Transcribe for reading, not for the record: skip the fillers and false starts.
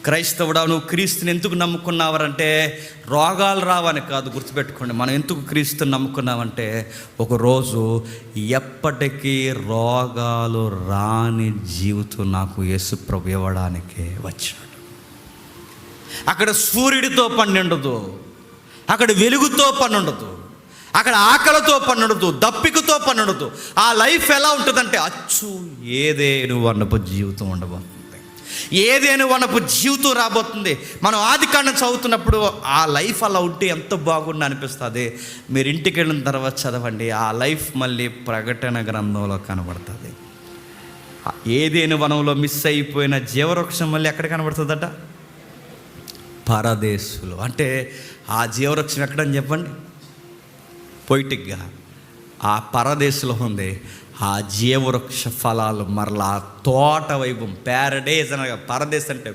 క్రైస్తవుడా, నువ్వు క్రీస్తుని ఎందుకు నమ్ముకున్నావంటే రోగాలు రావని కాదు, గుర్తుపెట్టుకోండి. మనం ఎందుకు క్రీస్తుని నమ్ముకున్నామంటే ఒకరోజు ఎప్పటికీ రోగాలు రాని జీవితం నాకు యేసుప్రభు ఇవ్వడానికే వచ్చాడు. అక్కడ సూర్యుడితో పని ఉండదు, అక్కడ వెలుగుతో పని ఉండదు, అక్కడ ఆకలితో పని ఉండదు, దప్పికతో పని ఉండదు. ఆ లైఫ్ ఎలా ఉంటుందంటే అచ్చు ఏదేను వనపు జీవితం ఉండబోతుంది. ఏదేను వనపు జీవితం రాబోతుంది. మనం ఆదికాండం చదువుతున్నప్పుడు ఆ లైఫ్ అలా ఉంటే ఎంత బాగుండి అనిపిస్తుంది. మీరు ఇంటికి వెళ్ళిన తర్వాత చదవండి, ఆ లైఫ్ మళ్ళీ ప్రకటన గ్రంథంలో కనబడుతుంది. ఏదేను వనంలో మిస్ అయిపోయిన జీవవృక్షం మళ్ళీ ఎక్కడ కనబడుతుందట? పరదేశులు. అంటే ఆ జీవవృక్షం ఎక్కడని చెప్పండి? పొయిటిక్గా ఆ పరదేశంలో ఉంది. ఆ జీవవృక్ష ఫలాలు మరలా తోట వైభవం, ప్యారడైజ్ అనగా పరదేశ్ అంటే